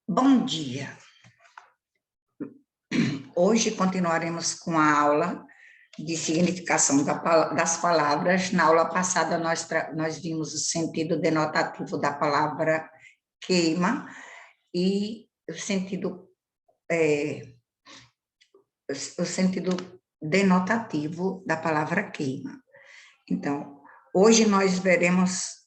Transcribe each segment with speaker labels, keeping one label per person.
Speaker 1: Bom dia! Hoje continuaremos com a aula de significação das palavras. Na aula passada, nós vimos o sentido denotativo da palavra queima e o sentido denotativo da palavra queima. Então, hoje nós veremos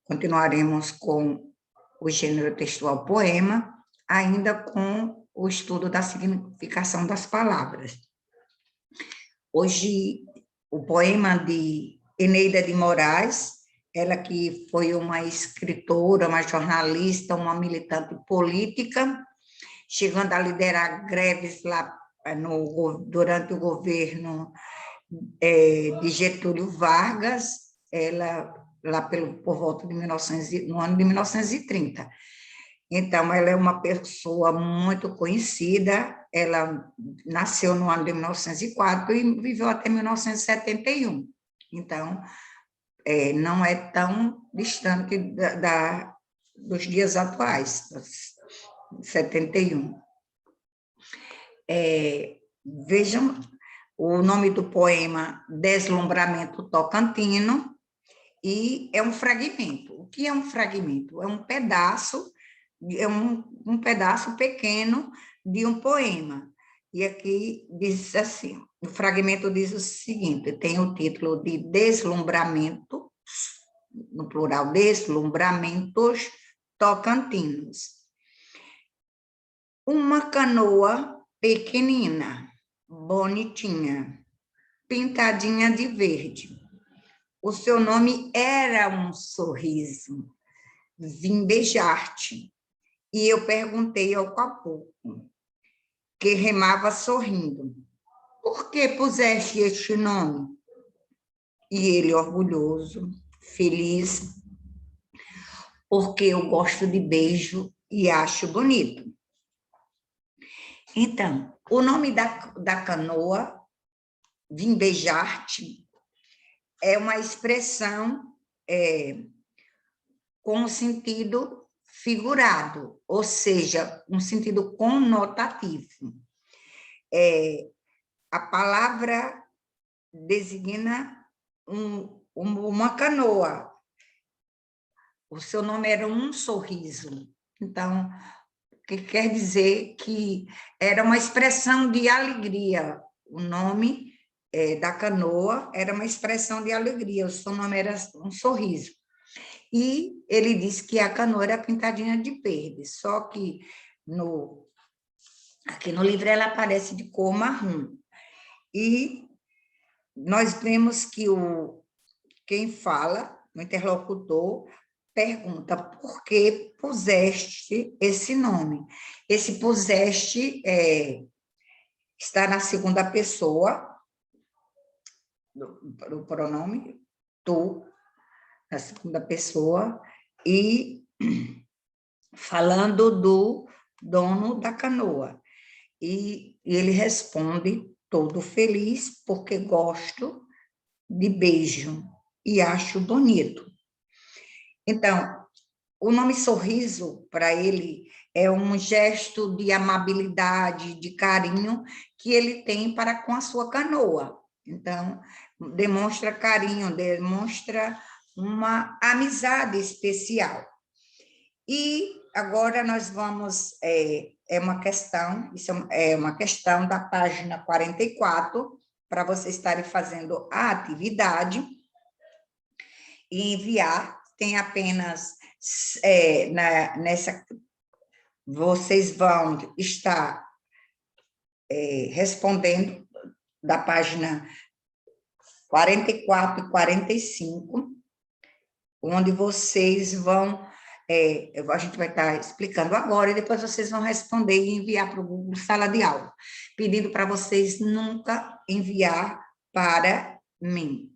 Speaker 1: continuaremos com o gênero textual poema, ainda com o estudo da significação das palavras. Hoje, o poema de Eneida de Moraes, ela que foi uma escritora, uma jornalista, uma militante política, chegando a liderar greves lá durante o governo de Getúlio Vargas, ela lá por volta de no ano de 1930. Então, ela é uma pessoa muito conhecida, ela nasceu no ano de 1904 e viveu até 1971. Então, não é tão distante dos dias atuais, 71. Vejam o nome do poema Deslumbramento Tocantino, e é um fragmento. O que é um fragmento? É um pedaço pequeno de um poema. E aqui diz assim, o fragmento diz o seguinte, tem o título de Deslumbramento, no plural, Deslumbramentos Tocantinos. Uma canoa pequenina, bonitinha, pintadinha de verde. O seu nome era um sorriso. Vim beijar-te. E eu perguntei ao caboclo, que remava sorrindo, por que puseste este nome? E ele, orgulhoso, feliz, porque eu gosto de beijo e acho bonito. Então, o nome da canoa, Vim beijar-te, é uma expressão com sentido figurado, ou seja, um sentido conotativo. A palavra designa uma canoa. O seu nome era um sorriso. Então, o que quer dizer que era uma expressão de alegria. O nome da canoa era uma expressão de alegria, o seu nome era um sorriso. E ele disse que a canoa era pintadinha de verde, só que aqui no livro ela aparece de cor marrom. E nós vemos que quem fala, o interlocutor, pergunta por que puseste esse nome. Esse puseste está na segunda pessoa, do pronome tu, na segunda pessoa, e falando do dono da canoa. E ele responde, todo feliz, porque gosto de beijo e acho bonito. Então, o nome sorriso, para ele, é um gesto de amabilidade, de carinho que ele tem para com a sua canoa. Então, demonstra carinho, demonstra uma amizade especial. E agora nós vamos, isso é uma questão da página 44, para vocês estarem fazendo a atividade e enviar. Tem apenas, vocês vão estar respondendo da página 44 e 45, onde vocês vão, a gente vai estar explicando agora, e depois vocês vão responder e enviar para o Google Sala de Aula, pedindo para vocês nunca enviar para mim.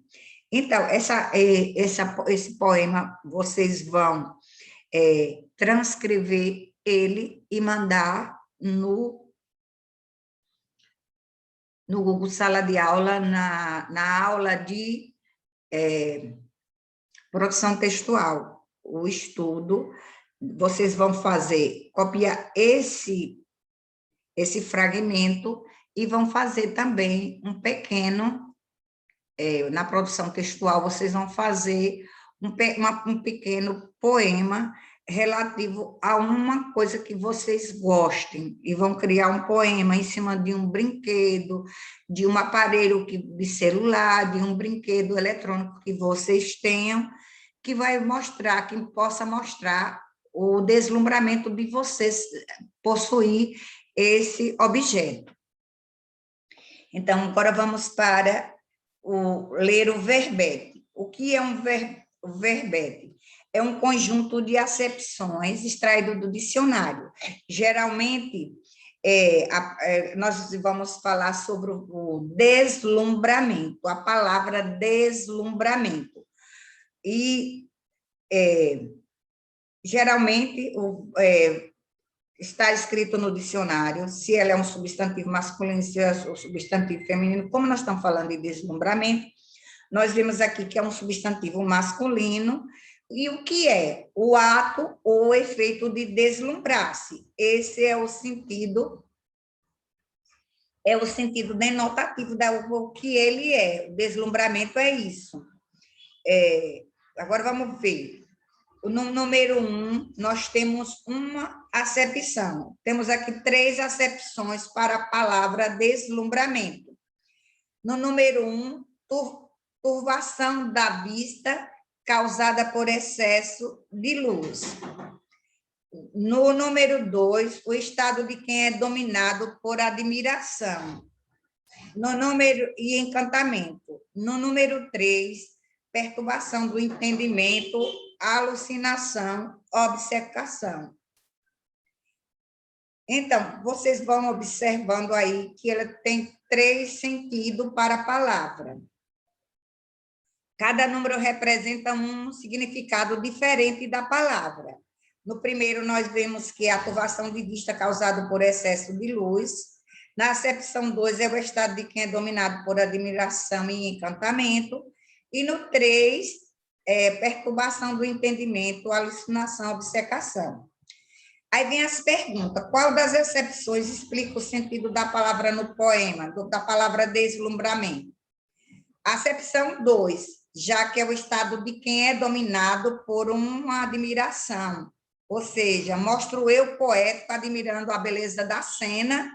Speaker 1: Então, esse poema, vocês vão transcrever ele e mandar no Google Sala de Aula, na aula de produção textual. o estudo, vocês vão copiar esse fragmento e vão fazer também um pequeno, na produção textual, vocês vão fazer um pequeno poema relativo a uma coisa que vocês gostem, e vão criar um poema em cima de um brinquedo, de um aparelho de celular, de um brinquedo eletrônico que vocês tenham, que vai mostrar, que possa mostrar o deslumbramento de vocês possuir esse objeto. Então, agora vamos para ler o verbete. O que é um verbete? É um conjunto de acepções extraído do dicionário. Geralmente, nós vamos falar sobre o deslumbramento, a palavra deslumbramento. E, geralmente, está escrito no dicionário se ela é um substantivo masculino, se é um substantivo feminino. Como nós estamos falando de deslumbramento, nós vemos aqui que é um substantivo masculino. E o que é? O ato ou o efeito de deslumbrar-se. Esse é o sentido denotativo do que ele é. O deslumbramento é isso. Agora vamos ver. No número 1, nós temos uma acepção. Temos aqui 3 acepções para a palavra deslumbramento. No número 1, turvação da vista causada por excesso de luz. No número 2, o estado de quem é dominado por admiração. E encantamento. No número 3, perturbação do entendimento, alucinação, obcecação. Então, vocês vão observando aí que ela tem 3 sentidos para a palavra. Cada número representa um significado diferente da palavra. No primeiro, nós vemos que é a turvação de vista causada por excesso de luz. Na acepção 2, é o estado de quem é dominado por admiração e encantamento. E no 3, perturbação do entendimento, alucinação, obcecação. Aí vem as perguntas. Qual das acepções explica o sentido da palavra no poema, da palavra deslumbramento? Acepção 2, já que é o estado de quem é dominado por uma admiração. Ou seja, mostra o eu poético admirando a beleza da cena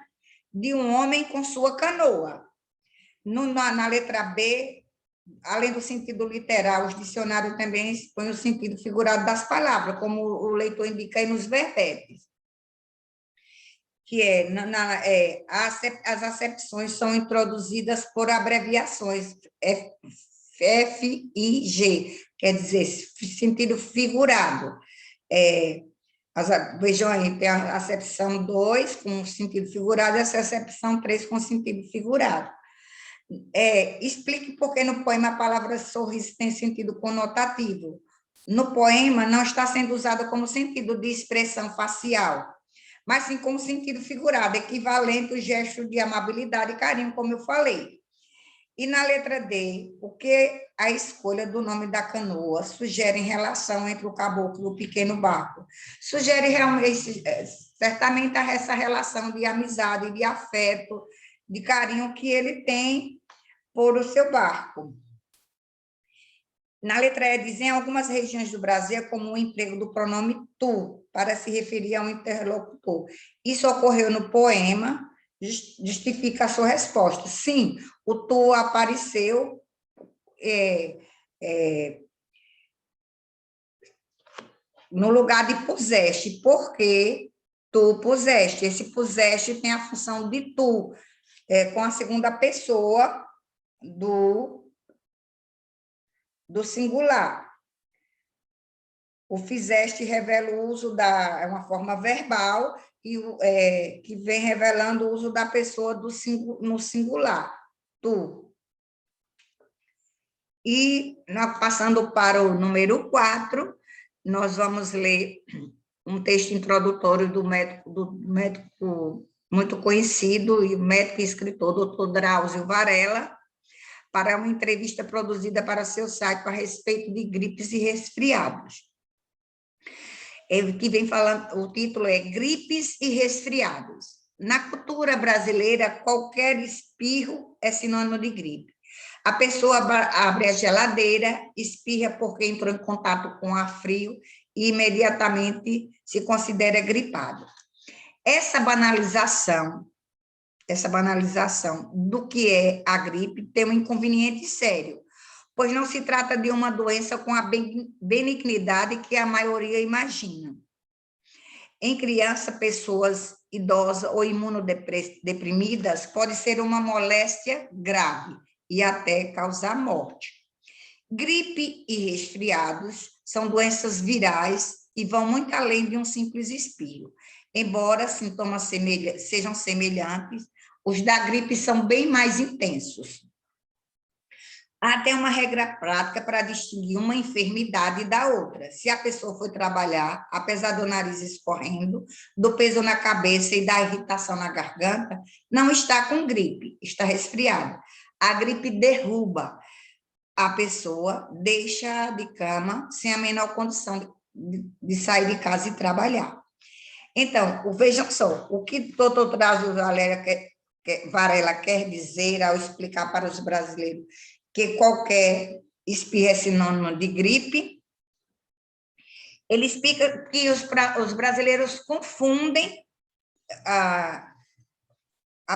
Speaker 1: de um homem com sua canoa. Na letra B, além do sentido literal, os dicionários também põem o sentido figurado das palavras, como o leitor indica aí nos verbetes. Que as acepções são introduzidas por abreviações F e G, quer dizer, sentido figurado. Vejam aí, tem a acepção 2 com sentido figurado e a acepção 3 com sentido figurado. Explique por que no poema a palavra sorriso tem sentido conotativo. No poema não está sendo usada como sentido de expressão facial, mas sim como sentido figurado, equivalente ao gesto de amabilidade e carinho, como eu falei. E na letra D, o que a escolha do nome da canoa sugere em relação entre o caboclo e o pequeno barco? Sugere realmente, certamente, essa relação de amizade, de afeto, de carinho que ele tem por o seu barco. Na letra E, diz, em algumas regiões do Brasil é comum o emprego do pronome tu, para se referir a um interlocutor. Isso ocorreu no poema, justifica a sua resposta. Sim, o tu apareceu no lugar de puseste, porque tu puseste. Esse puseste tem a função de tu, com a segunda pessoa do singular. O fizeste revela o uso é uma forma verbal e que vem revelando o uso da pessoa no singular, tu. E, passando para o número 4, nós vamos ler um texto introdutório do médico muito conhecido e médico e escritor, doutor Drauzio Varela, para uma entrevista produzida para seu site a respeito de gripes e resfriados. que vem falando, o título é Gripes e Resfriados. Na cultura brasileira, qualquer espirro é sinônimo de gripe. A pessoa abre a geladeira, espirra porque entrou em contato com ar frio e imediatamente se considera gripado. Essa banalização do que é a gripe tem um inconveniente sério, pois não se trata de uma doença com a benignidade que a maioria imagina. Em criança, pessoas idosas ou imunodeprimidas pode ser uma moléstia grave e até causar morte. Gripe e resfriados são doenças virais e vão muito além de um simples espirro. Embora sintomas sejam semelhantes, os da gripe são bem mais intensos. Há até uma regra prática para distinguir uma enfermidade da outra. Se a pessoa for trabalhar, apesar do nariz escorrendo, do peso na cabeça e da irritação na garganta, não está com gripe, está resfriado. A gripe derruba a pessoa, deixa de cama sem a menor condição de sair de casa e trabalhar. Então, vejam só, o que o doutor Drauzio Varela quer dizer ao explicar para os brasileiros que qualquer espirro é sinônimo de gripe, ele explica que os brasileiros confundem a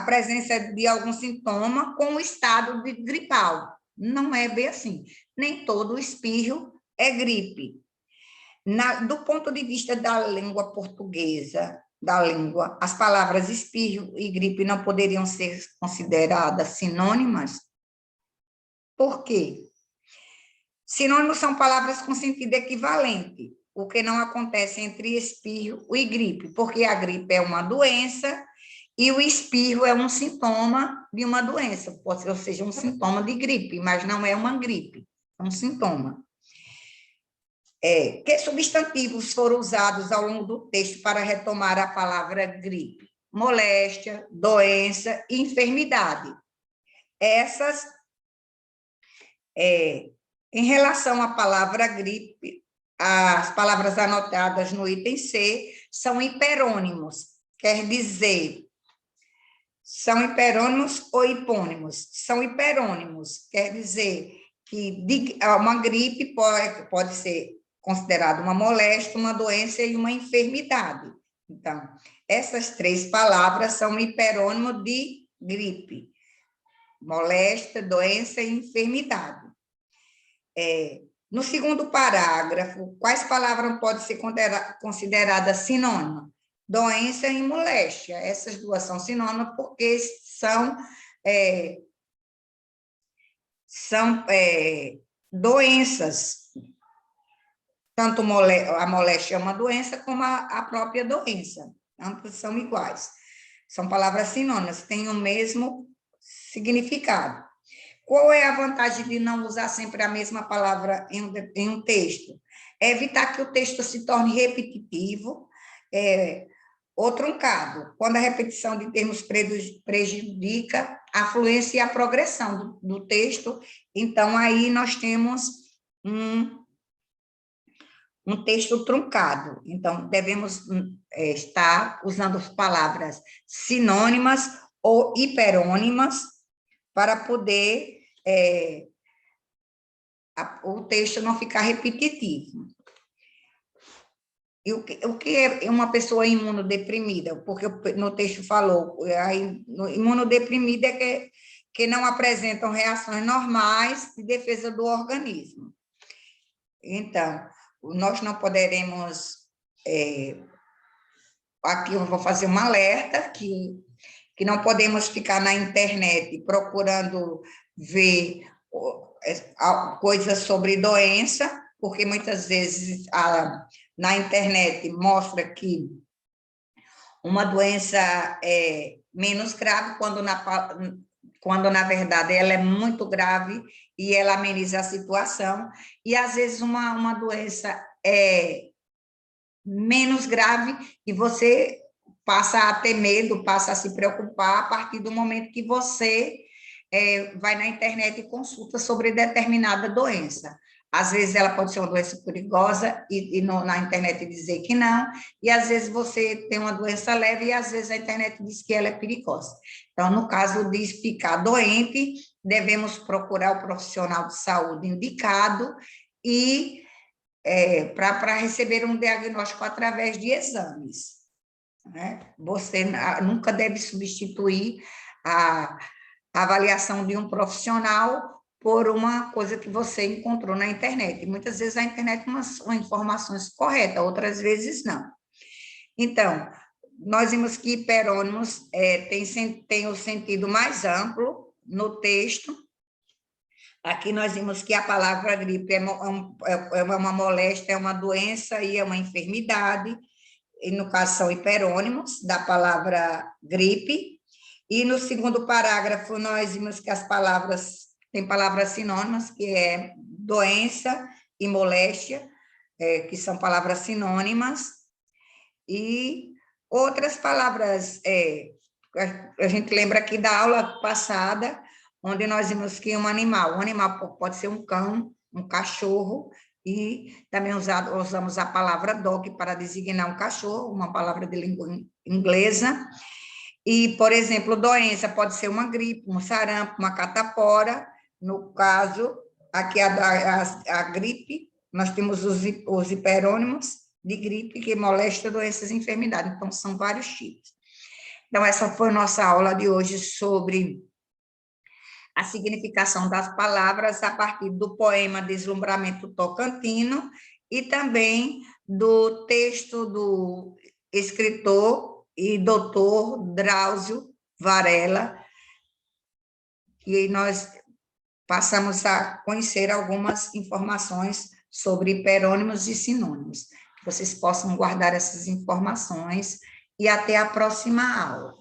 Speaker 1: presença de algum sintoma com o estado de gripal. Não é bem assim. Nem todo espirro é gripe. Do ponto de vista da língua portuguesa, as palavras espirro e gripe não poderiam ser consideradas sinônimas? Por quê? Sinônimos são palavras com sentido equivalente, o que não acontece entre espirro e gripe, porque a gripe é uma doença e o espirro é um sintoma de uma doença, ou seja, um sintoma de gripe, mas não é uma gripe, é um sintoma. Que substantivos foram usados ao longo do texto para retomar a palavra gripe? Moléstia, doença e enfermidade. Essas, em relação à palavra gripe, as palavras anotadas no item C são hiperônimos, quer dizer, são hiperônimos ou hipônimos? São hiperônimos, quer dizer que uma gripe pode ser considerada uma moléstia, uma doença e uma enfermidade. Então, essas três palavras são hiperônimo de gripe: moléstia, doença e enfermidade. No segundo parágrafo, quais palavras podem ser consideradas sinônimas? Doença e moléstia. Essas duas são sinônimas porque são doenças. Tanto a moléstia é uma doença como a própria doença. Ambas são iguais. São palavras sinônimas, têm o mesmo significado. Qual é a vantagem de não usar sempre a mesma palavra em um texto? É evitar que o texto se torne repetitivo ou truncado, quando a repetição de termos prejudica a fluência e a progressão do texto. Então, aí nós temos um texto truncado. Então, devemos estar usando palavras sinônimas ou hiperônimas para poder o texto não ficar repetitivo. E o que é uma pessoa imunodeprimida? Porque no texto falou, imunodeprimida é que não apresentam reações normais de defesa do organismo. Então, nós não poderemos... aqui eu vou fazer um alerta, que não podemos ficar na internet procurando ver coisas sobre doença, porque muitas vezes na internet mostra que uma doença é menos grave, quando na verdade ela é muito grave e ela ameniza a situação, e às vezes uma doença é menos grave e você passa a ter medo, passa a se preocupar a partir do momento que você vai na internet e consulta sobre determinada doença. Às vezes ela pode ser uma doença perigosa na internet dizer que não, e às vezes você tem uma doença leve e às vezes a internet diz que ela é perigosa. Então, no caso de ficar doente, devemos procurar o profissional de saúde indicado e para receber um diagnóstico através de exames, né? Você nunca deve substituir a avaliação de um profissional por uma coisa que você encontrou na internet. E muitas vezes a internet são informações corretas, outras vezes não. Então, nós vimos que hiperônimos tem o sentido mais amplo no texto. Aqui nós vimos que a palavra gripe é uma moléstia, é uma doença e é uma enfermidade, e no caso são hiperônimos da palavra gripe. E no segundo parágrafo nós vimos que tem palavras sinônimas, que é doença e moléstia, que são palavras sinônimas, e outras palavras, a gente lembra aqui da aula passada, onde nós vimos que um animal pode ser um cão, um cachorro, e também usamos a palavra dog para designar um cachorro, uma palavra de língua inglesa. E, por exemplo, doença pode ser uma gripe, um sarampo, uma catapora. No caso, aqui a gripe, nós temos os hiperônimos de gripe, que molesta doenças e enfermidades. Então, são vários tipos. Então, essa foi a nossa aula de hoje sobre a significação das palavras a partir do poema Deslumbramento Tocantino e também do texto do escritor e doutor Drauzio Varela, e nós passamos a conhecer algumas informações sobre hiperônimos e sinônimos. Que vocês possam guardar essas informações e até a próxima aula.